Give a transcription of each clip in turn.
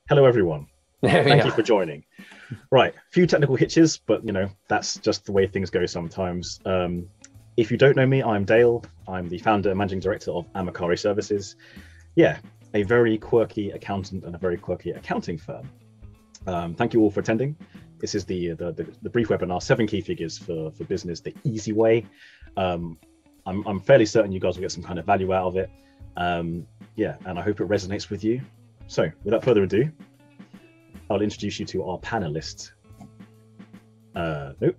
Hello, everyone. There we Thank you are. for joining. Right, a few technical hitches, but that's just the way things go sometimes. If you don't know me, I'm Dayle. I'm the founder and managing director of Amakari Services. Yeah, a very quirky accountant and a very quirky accounting firm. Thank you all for attending. This is the brief webinar, 7 key figures for business, the easy way. I'm fairly certain you guys will get some kind of value out of it. Yeah, and I hope it resonates with you. So without further ado, I'll introduce you to our panelists. Nope,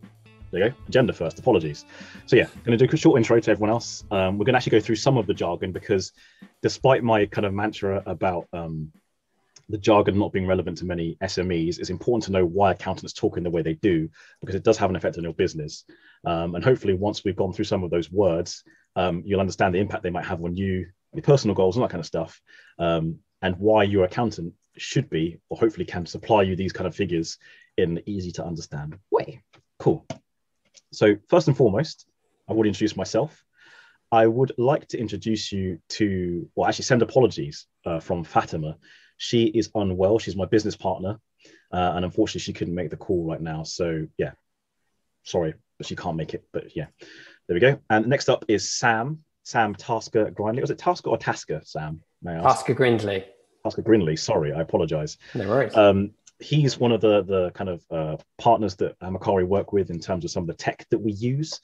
there you go. Agenda first, apologies. So yeah, going to do a short intro to everyone else. We're going to actually go through some of the jargon because despite my kind of mantra about the jargon not being relevant to many SMEs, it's important to know why accountants talk in the way they do, because it does have an effect on your business. And hopefully once we've gone through some of those words, you'll understand the impact they might have on you, your personal goals and that kind of stuff, and why your accountant should be, or hopefully can supply you these kind of figures in an easy to understand way. Cool. So first and foremost, I would introduce myself. I would like to introduce you to, well, actually send apologies from Fatima. She is unwell. She's my business partner. And unfortunately, she couldn't make the call right now. So yeah, sorry, but she can't make it. But yeah, there we go. And next up is Sam Tasker-Grindley. Was it Tasker or Tasker, Sam? May I ask? Tasker-Grindley. Tasker-Grindley, sorry, I apologize. No worries. He's one of the kind of partners that Amakari work with in terms of some of the tech that we use.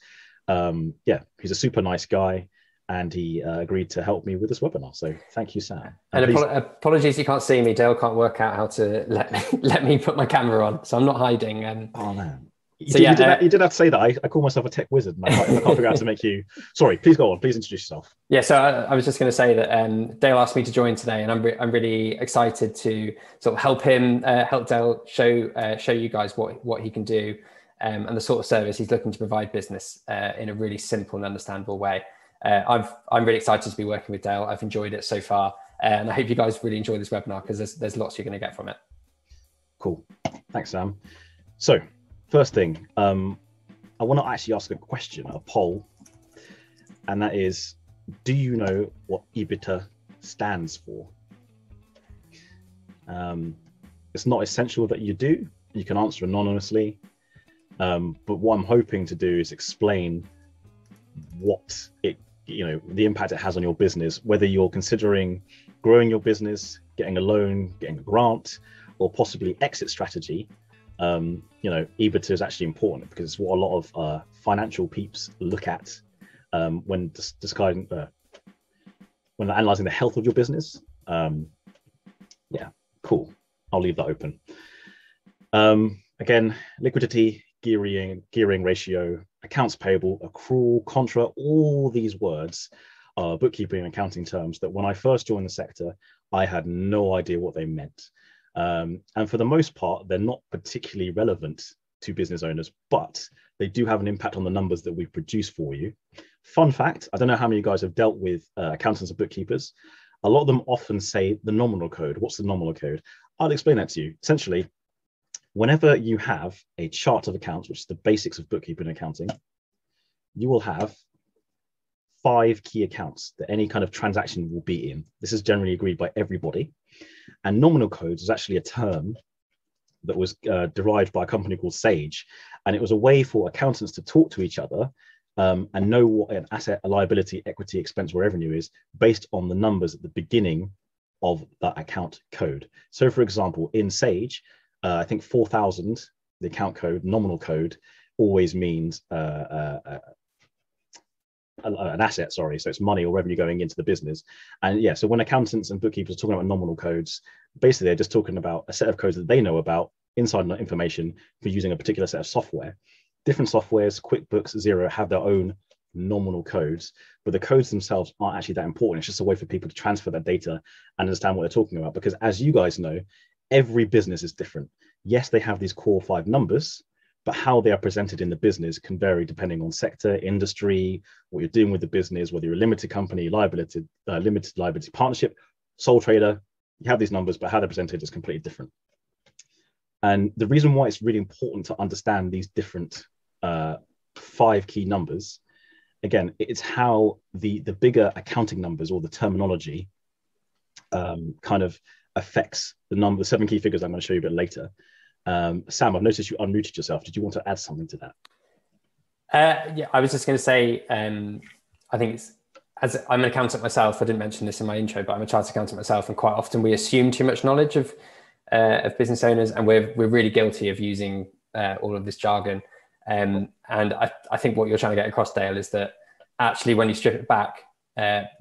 Yeah, he's a super nice guy, and he agreed to help me with this webinar. So thank you, Sam. And apologies, you can't see me. Dayle can't work out how to let me put my camera on, so I'm not hiding. Oh man. You So did have to say that. I call myself a tech wizard, and I can't figure out how to make you. Sorry, please go on. Please introduce yourself. Yeah, so I was just going to say that Dayle asked me to join today, and I'm really excited to sort of help Dayle show you guys what he can do, and the sort of service he's looking to provide business in a really simple and understandable way. I'm really excited to be working with Dayle. I've enjoyed it so far, and I hope you guys really enjoy this webinar because there's lots you're going to get from it. Cool, thanks, Sam. So first thing, I want to actually ask a question, a poll, and that is, do you know what EBITDA stands for? It's not essential that you do. You can answer anonymously, but what I'm hoping to do is explain what the impact it has on your business, whether you're considering growing your business, getting a loan, getting a grant, or possibly exit strategy. EBITDA is actually important because it's what a lot of financial peeps look at when deciding when analyzing the health of your business. Yeah, cool. I'll leave that open. Again, liquidity, gearing ratio, accounts payable, accrual, contra, all these words are bookkeeping and accounting terms that when I first joined the sector, I had no idea what they meant. And for the most part, they're not particularly relevant to business owners, but they do have an impact on the numbers that we produce for you. Fun fact, I don't know how many of you guys have dealt with accountants and bookkeepers. A lot of them often say the nominal code. What's the nominal code? I'll explain that to you. Essentially, whenever you have a chart of accounts, which is the basics of bookkeeping and accounting, you will have 5 key accounts that any kind of transaction will be in. This is generally agreed by everybody. And nominal codes is actually a term that was derived by a company called Sage. And it was a way for accountants to talk to each other and know what an asset, a liability, equity, expense, or revenue is based on the numbers at the beginning of that account code. So for example, in Sage, I think 4,000, the account code, nominal code, always means an asset, sorry. So it's money or revenue going into the business. And yeah, so when accountants and bookkeepers are talking about nominal codes, basically they're just talking about a set of codes that they know about, inside information for using a particular set of software. Different softwares, QuickBooks, Xero, have their own nominal codes, but the codes themselves aren't actually that important. It's just a way for people to transfer that data and understand what they're talking about. Because as you guys know, every business is different. Yes, they have these core 5 numbers, but how they are presented in the business can vary depending on sector, industry, what you're doing with the business, whether you're a limited company, limited liability partnership, sole trader. You have these numbers, but how they're presented is completely different. And the reason why it's really important to understand these different 5 key numbers, again, it's how the bigger accounting numbers or the terminology kind of affects the 7 key figures I'm going to show you a bit later. Sam, I've noticed you unmuted yourself. Did you want to add something to that? Yeah, I was just going to say, I think it's, as I'm an accountant myself, I didn't mention this in my intro, but I'm a chartered accountant myself, and quite often we assume too much knowledge of business owners, and we're really guilty of using all of this jargon. And I think what you're trying to get across, Dayle, is that actually when you strip it back,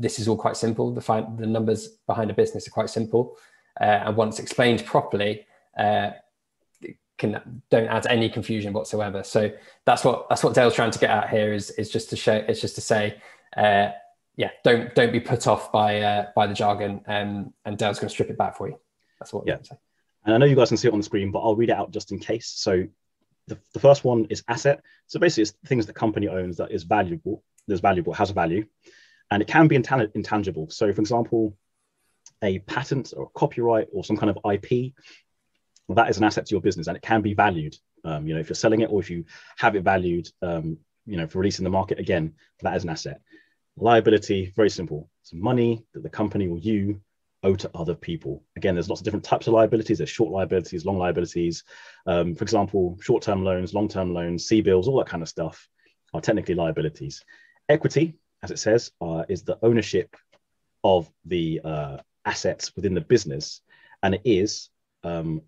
this is all quite simple. The numbers behind a business are quite simple, and once explained properly, don't add any confusion whatsoever. So that's what Dayle's trying to get at here is just to show. It's just to say, don't be put off by the jargon, and Dayle's going to strip it back for you. That's what. Yeah. And I know you guys can see it on the screen, but I'll read it out just in case. So the first one is asset. So basically, it's things the company owns that is valuable. Has a value, and it can be intangible. So, for example, a patent or a copyright or some kind of IP, well, that is an asset to your business, and it can be valued. If you're selling it or if you have it valued, for release in the market, again, that is an asset. Liability, very simple. It's money that the company or you owe to other people. Again, there's lots of different types of liabilities. There's short liabilities, long liabilities. For example, short-term loans, long-term loans, C-bills, all that kind of stuff are technically liabilities. Equity, as it says, is the ownership of the assets within the business, and it is the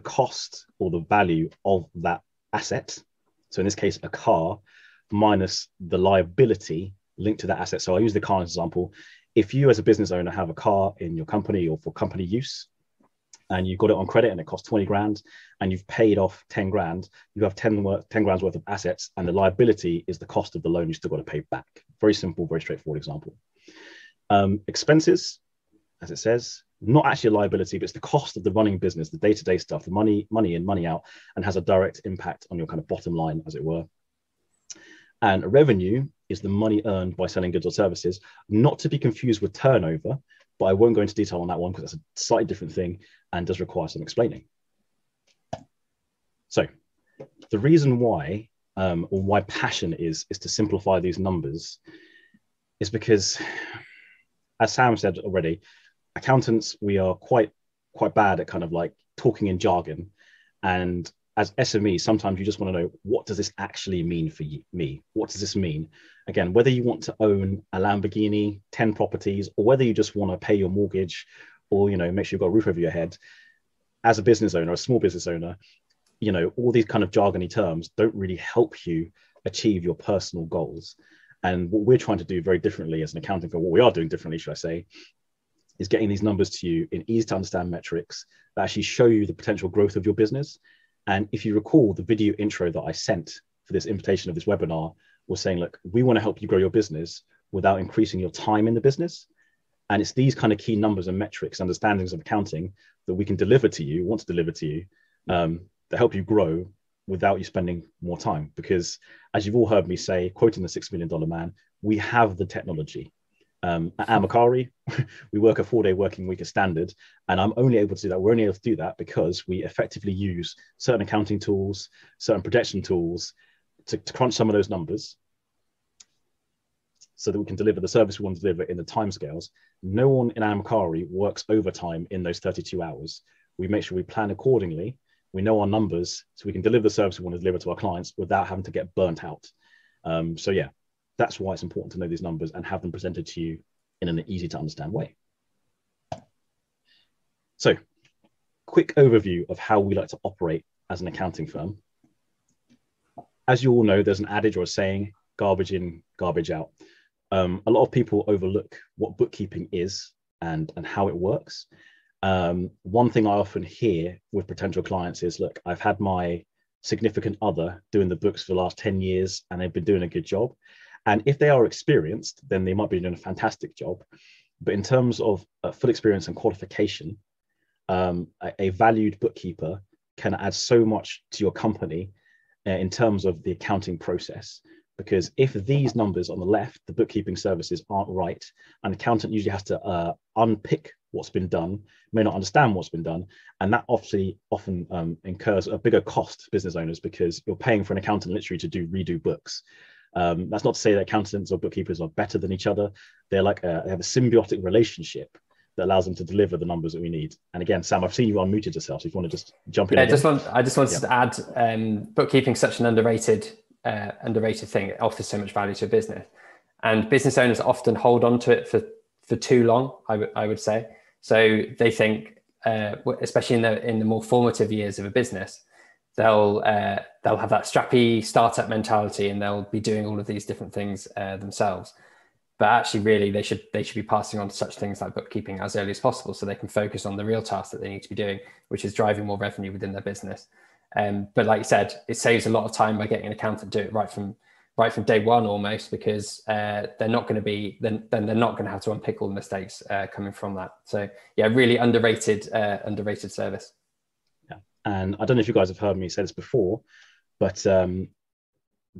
cost or the value of that asset. So in this case, a car minus the liability linked to that asset. So I use the car as an example. If you as a business owner have a car in your company or for company use, and you've got it on credit and it costs 20 grand and you've paid off 10 grand, you have 10 grand's worth of assets, and the liability is the cost of the loan you still got to pay back. Very simple, very straightforward example. Expenses, as it says, not actually a liability, but it's the cost of the running business, the day-to-day stuff, the money in, money out, and has a direct impact on your kind of bottom line, as it were. And revenue is the money earned by selling goods or services, not to be confused with turnover, but I won't go into detail on that one because that's a slightly different thing and does require some explaining. So the reason why, or why passion is to simplify these numbers, is because, as Sam said already, accountants, we are quite bad at kind of like talking in jargon. And as SMEs, sometimes you just want to know, what does this actually mean for me? What does this mean? Again, whether you want to own a Lamborghini, 10 properties, or whether you just want to pay your mortgage or, make sure you've got a roof over your head, as a business owner, a small business owner, all these kind of jargony terms don't really help you achieve your personal goals. And what we're trying to do very differently as an accounting firm, what we are doing differently, should I say, is getting these numbers to you in easy to understand metrics that actually show you the potential growth of your business. And if you recall, the video intro that I sent for this invitation of this webinar was saying, look, we want to help you grow your business without increasing your time in the business. And it's these kind of key numbers and metrics, understandings of accounting that we can deliver to you, want to deliver to you, that help you grow without you spending more time. Because as you've all heard me say, quoting the $6 Million Man, we have the technology. At Amakari, we work a 4-day working week as standard, and I'm only able to do that. We're only able to do that because we effectively use certain accounting tools, certain projection tools to crunch some of those numbers so that we can deliver the service we want to deliver in the timescales. No one in Amakari works overtime in those 32 hours. We make sure we plan accordingly. We know our numbers so we can deliver the service we want to deliver to our clients without having to get burnt out. So yeah, that's why it's important to know these numbers and have them presented to you in an easy to understand way. So, quick overview of how we like to operate as an accounting firm. As you all know, there's an adage or a saying, garbage in, garbage out. A lot of people overlook what bookkeeping is and how it works. One thing I often hear with potential clients is, look, I've had my significant other doing the books for the last 10 years and they've been doing a good job. And if they are experienced, then they might be doing a fantastic job. But in terms of full experience and qualification, a valued bookkeeper can add so much to your company in terms of the accounting process. Because if these numbers on the left, the bookkeeping services, aren't right, an accountant usually has to unpick what's been done, may not understand what's been done, and that often incurs a bigger cost to business owners because you're paying for an accountant literally to redo books. That's not to say that accountants or bookkeepers are better than each other. They're like they have a symbiotic relationship. that allows them to deliver the numbers that we need. And again, Sam, I've seen you unmuted yourself, so if you want to just jump in. I just wanted to add, bookkeeping is such an underrated thing. It offers so much value to a business, and business owners often hold on to it for too long, I would say. So they think, especially in the more formative years of a business, they'll have that strappy startup mentality, and they'll be doing all of these different things themselves. But actually, really, they should be passing on to such things like bookkeeping as early as possible, so they can focus on the real task that they need to be doing, which is driving more revenue within their business. But like you said, it saves a lot of time by getting an accountant to do it right from day one almost, because they're not going to have to unpick all the mistakes coming from that. So yeah, really underrated service. Yeah, and I don't know if you guys have heard me say this before, but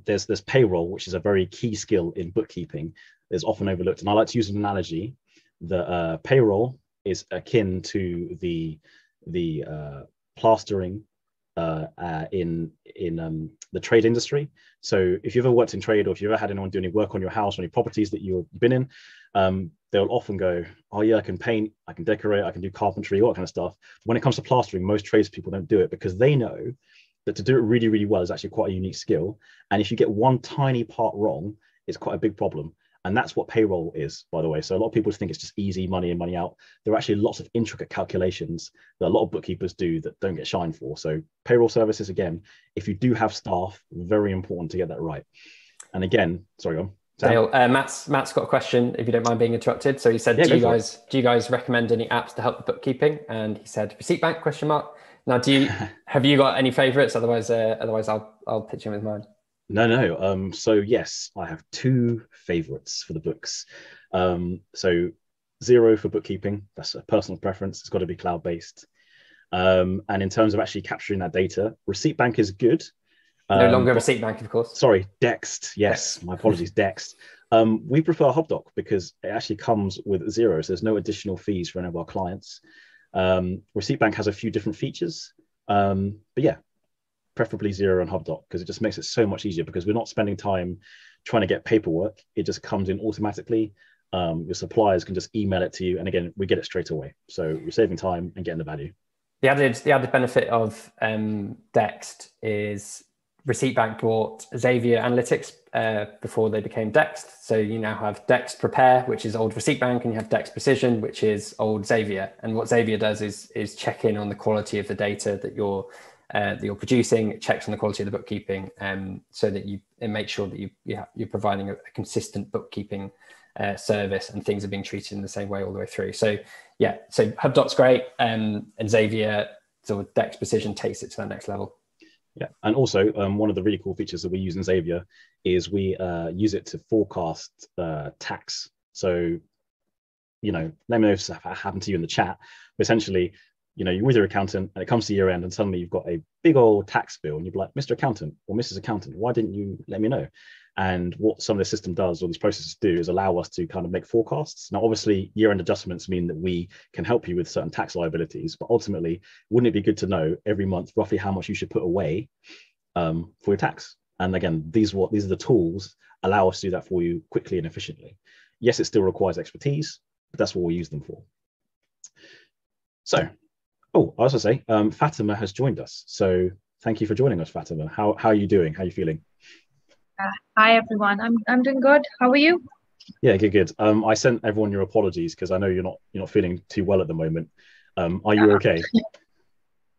there's payroll, which is a very key skill in bookkeeping. Is often overlooked, and I like to use an analogy that payroll is akin to the plastering in the trade industry. So if you've ever worked in trade, or if you've ever had anyone do any work on your house or any properties that you've been in, they'll often go, oh yeah, I can paint, I can decorate, I can do carpentry, all that kind of stuff. When it comes to plastering, most tradespeople don't do it, because they know that to do it really, really well is actually quite a unique skill. And if you get one tiny part wrong, it's quite a big problem. And that's what payroll is, by the way. So a lot of people think it's just easy money in, money out. There are actually lots of intricate calculations that a lot of bookkeepers do that don't get shined for. So payroll services, again, if you do have staff, very important to get that right. And again, sorry, go on. Dayle, Matt's got a question, if you don't mind being interrupted. So he said, do you guys recommend any apps to help with bookkeeping? And he said, Receipt Bank, question mark. Now, have you got any favorites? Otherwise I'll pitch in with mine. No. So yes, I have two favorites for the books. So Xero for bookkeeping, that's a personal preference. It's got to be cloud-based. And in terms of actually capturing that data, Receipt Bank is good. No longer Receipt Bank, of course. Sorry, Dext. Yes, my apologies, Dext. We prefer HubDoc because it actually comes with Xero, so there's no additional fees for any of our clients. Receipt Bank has a few different features, but yeah, preferably Xero and HubDoc, because it just makes it so much easier, because we're not spending time trying to get paperwork. It just comes in automatically. Your suppliers can just email it to you, and again, we get it straight away. So you're saving time and getting the value. The added benefit of Dext is Receipt Bank bought Xavier Analytics before they became Dext. So you now have Dext Prepare, which is old Receipt Bank, and you have Dext Precision, which is old Xavier. And what Xavier does is check in on the quality of the data that you're producing. It checks on the quality of the bookkeeping, so that it makes sure that you're providing a consistent bookkeeping service, and things are being treated in the same way all the way through. So yeah, so HubDoc's great, and Xavier, so Dext Precision takes it to that next level. Yeah, and also one of the really cool features that we use in Xavier is we use it to forecast tax. So, let me know if that happened to you in the chat. But essentially, you're with your accountant and it comes to year end, and suddenly you've got a big old tax bill, and you're like, Mr. Accountant or Mrs. Accountant, why didn't you let me know? And what some of the system does, or these processes do, is allow us to kind of make forecasts. Now, obviously, year-end adjustments mean that we can help you with certain tax liabilities, but ultimately, wouldn't it be good to know every month roughly how much you should put away for your tax? And again, these are the tools allow us to do that for you quickly and efficiently. Yes, it still requires expertise, but that's what we use them for. So, I also say, Fatima has joined us. So thank you for joining us, Fatima. How are you doing? How are you feeling? Hi everyone, I'm doing good. How are you? Yeah, good. I sent everyone your apologies because I know you're not feeling too well at the moment. Are you okay?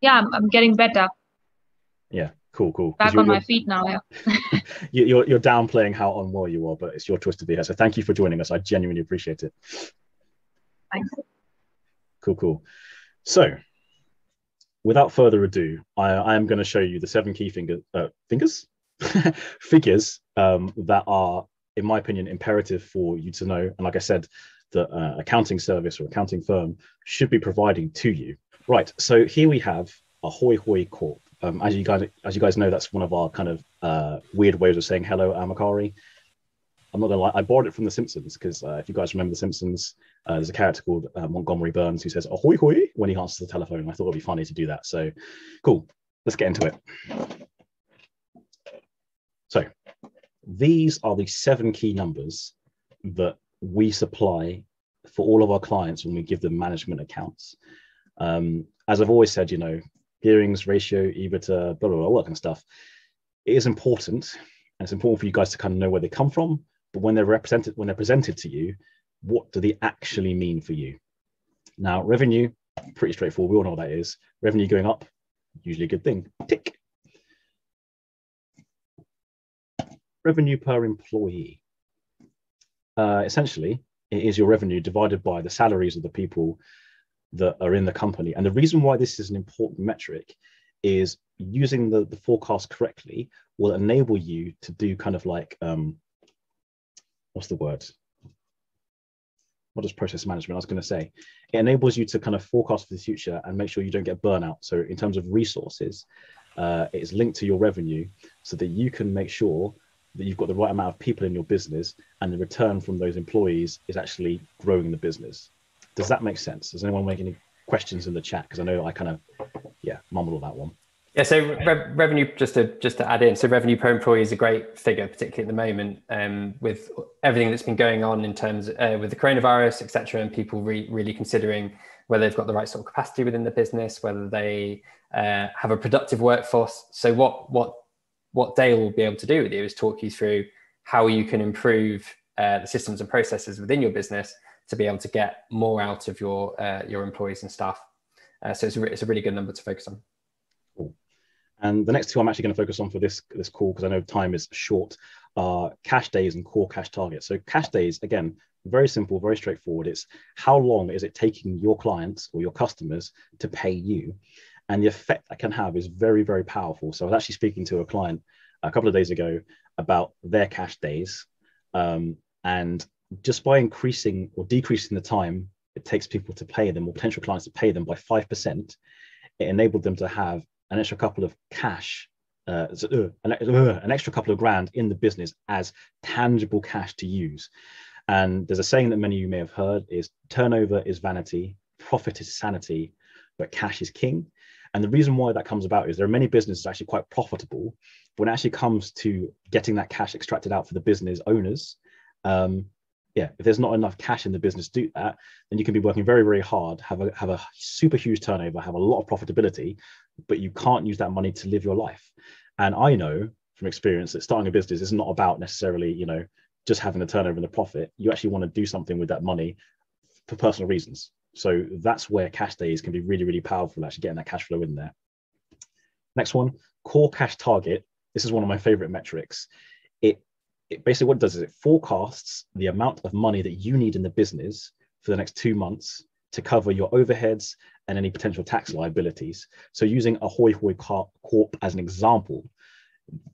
Yeah, I'm getting better. Yeah, cool. Back on my feet now. Yeah. You're downplaying how unwell you are, but it's your choice to be here. So thank you for joining us. I genuinely appreciate it. Thanks. Cool. So, without further ado, I am going to show you the 7 key figures that are, in my opinion, imperative for you to know. And like I said, the accounting service or accounting firm should be providing to you. Right. So here we have HoHi Corp. As you guys know, that's one of our kind of weird ways of saying hello, Amakari. I'm not gonna lie, I borrowed it from The Simpsons because if you guys remember The Simpsons, there's a character called Montgomery Burns who says ahoy hoy when he answers the telephone. I thought it'd be funny to do that. So cool. Let's get into it. So these are the 7 key numbers that we supply for all of our clients when we give them management accounts. As I've always said, gearings, ratio, EBITDA, blah, blah, blah, all that kind of stuff. It is important, and it's important for you guys to kind of know where they come from. But when they're presented to you, what do they actually mean for you? Now, revenue, pretty straightforward. We all know what that is. Revenue going up, usually a good thing. Tick. Revenue per employee. Essentially, it is your revenue divided by the salaries of the people that are in the company. And the reason why this is an important metric is using the forecast correctly will enable you to do kind of like, what's the word? What is process management? I was going to say, it enables you to kind of forecast for the future and make sure you don't get burnout. So in terms of resources, it is linked to your revenue so that you can make sure that you've got the right amount of people in your business and the return from those employees is actually growing the business. Does that make sense? Does anyone make any questions in the chat? Because I know I kind of, mumbled on that one. Yeah, so revenue, just to add in, so revenue per employee is a great figure, particularly at the moment, with everything that's been going on in terms with the coronavirus, etc., and people really considering whether they've got the right sort of capacity within the business, whether they have a productive workforce. So what Dayle will be able to do with you is talk you through how you can improve the systems and processes within your business to be able to get more out of your employees and staff. So it's a really good number to focus on. Cool. And the next two I'm actually going to focus on for this call, because I know time is short, are cash days and core cash targets. So cash days, again, very simple, very straightforward. It's how long is it taking your clients or your customers to pay you? And the effect that can have is very, very powerful. So I was actually speaking to a client a couple of days ago about their cash days. And just by increasing or decreasing the time it takes people to pay them or potential clients to pay them by 5%, it enabled them to have an extra couple of cash, an extra couple of grand in the business as tangible cash to use. And there's a saying that many of you may have heard is turnover is vanity, profit is sanity, but cash is king. And the reason why that comes about is there are many businesses actually quite profitable, but when it actually comes to getting that cash extracted out for the business owners, if there's not enough cash in the business to do that, then you can be working very, very hard, have a super huge turnover, have a lot of profitability, but you can't use that money to live your life. And I know from experience that starting a business is not about necessarily, just having the turnover and the profit. You actually want to do something with that money for personal reasons. So that's where cash days can be really, really powerful, actually getting that cash flow in there. Next one, core cash target. This is one of my favorite metrics. It basically what it does is it forecasts the amount of money that you need in the business for the next 2 months to cover your overheads and any potential tax liabilities. So using HoHi Corp as an example,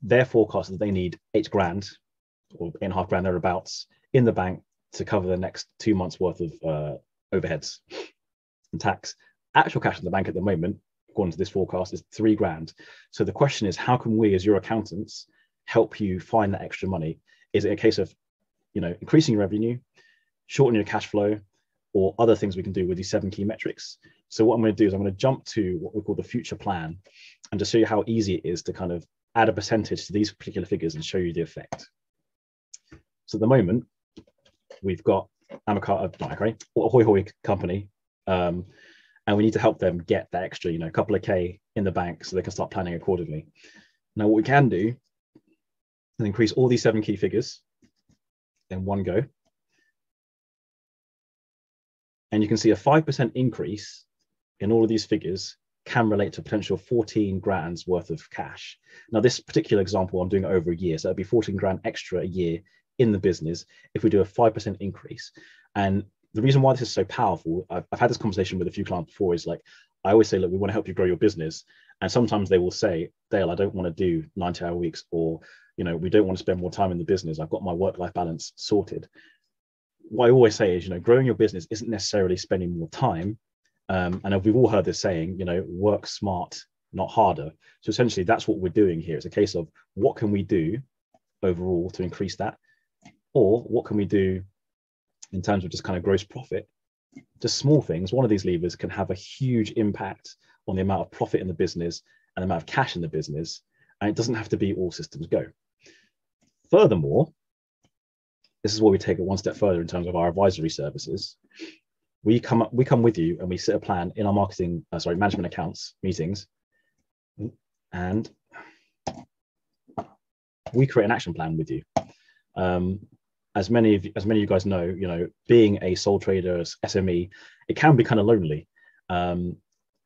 their forecast that they need 8 grand or 8.5 grand thereabouts in the bank to cover the next 2 months worth of overheads and tax. Actual cash in the bank at the moment, according to this forecast, is 3 grand. So the question is, how can we as your accountants help you find that extra money? Is it a case of, increasing your revenue, shortening your cash flow, or other things we can do with these 7 key metrics? So what I'm going to do is I'm going to jump to what we call the future plan and just show you how easy it is to kind of add a percentage to these particular figures and show you the effect. So at the moment, we've got Amakari, or HoHi company, and we need to help them get that extra, a couple of K in the bank so they can start planning accordingly. Now, what we can do and increase all these 7 key figures in one go. And you can see a 5% increase in all of these figures can relate to potential 14 grand's worth of cash. Now, this particular example, I'm doing it over a year. So it'll be 14 grand extra a year in the business if we do a 5% increase. And the reason why this is so powerful, I've had this conversation with a few clients before, is like, I always say, look, we want to help you grow your business. And sometimes they will say, Dayle, I don't want to do 90-hour weeks, or, we don't want to spend more time in the business. I've got my work-life balance sorted. What I always say is, growing your business isn't necessarily spending more time. And we've all heard this saying, work smart, not harder. So essentially that's what we're doing here. It's a case of what can we do overall to increase that? Or what can we do in terms of just kind of gross profit? Just small things. One of these levers can have a huge impact on the amount of profit in the business and the amount of cash in the business. And it doesn't have to be all systems go. Furthermore, this is where we take it one step further in terms of our advisory services. We come with you and we set a plan in our management accounts meetings, and we create an action plan with you. As many of you guys know, being a sole trader, SME, it can be kind of lonely.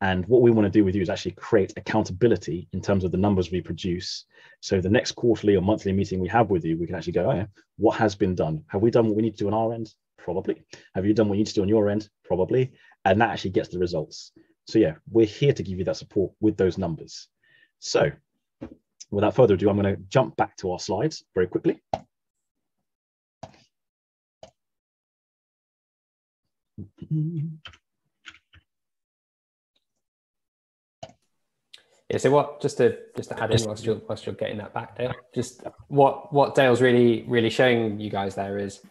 And what we want to do with you is actually create accountability in terms of the numbers we produce. So the next quarterly or monthly meeting we have with you, we can actually go, oh, yeah, what has been done? Have we done what we need to do on our end? Probably. Have you done what you need to do on your end? Probably. And that actually gets the results. So yeah, we're here to give you that support with those numbers. So without further ado, I'm going to jump back to our slides very quickly. Yeah, so just to add in whilst you're getting that back, Dayle, just what Dayle's really showing you guys there is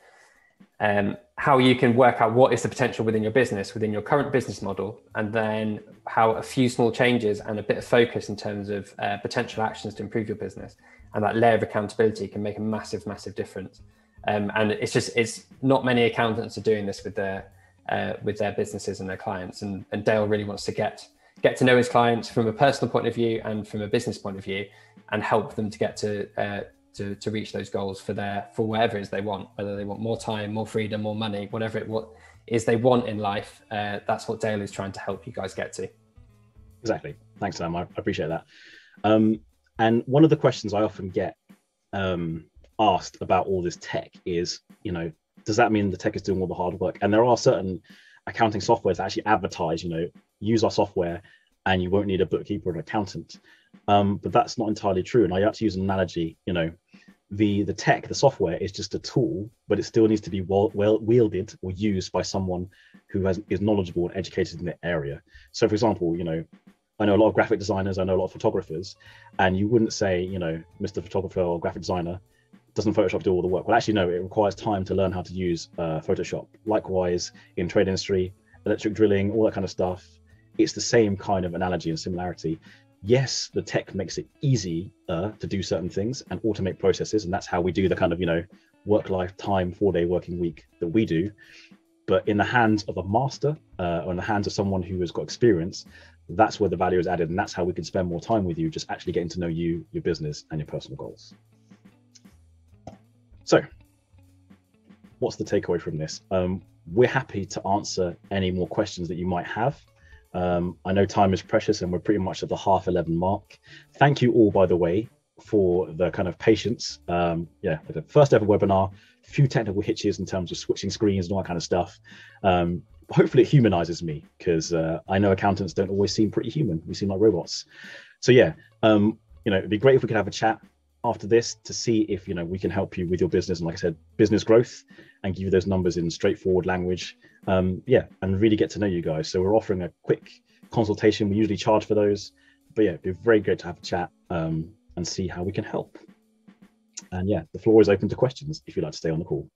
how you can work out what is the potential within your business, within your current business model, and then how a few small changes and a bit of focus in terms of potential actions to improve your business and that layer of accountability can make a massive difference. And it's not many accountants are doing this with their businesses and their clients, and Dayle really wants to get to know his clients from a personal point of view and from a business point of view, and help them to get to reach those goals for whatever it is they want, whether they want more time, more freedom, more money, whatever what is they want in life. That's what Dayle is trying to help you guys get to. Exactly. Thanks, Sam. I appreciate that. And one of the questions I often get asked about all this tech is, does that mean the tech is doing all the hard work? And there are certain accounting softwares that actually advertise, use our software and you won't need a bookkeeper or an accountant. But that's not entirely true. And I have to use an analogy, the tech, the software is just a tool, but it still needs to be well wielded or used by someone who is knowledgeable and educated in the area. So for example, I know a lot of graphic designers, I know a lot of photographers, and you wouldn't say, Mr. Photographer or graphic designer, doesn't Photoshop do all the work? Well, actually, no, it requires time to learn how to use Photoshop. Likewise, in trade industry, electric drilling, all that kind of stuff, it's the same kind of analogy and similarity. Yes, the tech makes it easy to do certain things and automate processes, and that's how we do the kind of, work-life time, 4-day working week that we do. But in the hands of a master or in the hands of someone who has got experience, that's where the value is added, and that's how we can spend more time with you, just actually getting to know you, your business, and your personal goals. So what's the takeaway from this? We're happy to answer any more questions that you might have. I know time is precious and we're pretty much at the 11:30 mark. Thank you all, by the way, for the kind of patience. The first ever webinar, few technical hitches in terms of switching screens and all that kind of stuff. Hopefully it humanizes me, because I know accountants don't always seem pretty human. We seem like robots. So yeah, it'd be great if we could have a chat after this to see if we can help you with your business, and like I said, business growth, and give you those numbers in straightforward language, and really get to know you guys. So we're offering a quick consultation. We usually charge for those, but yeah, it'd be very great to have a chat and see how we can help. And yeah, the floor is open to questions if you'd like to stay on the call.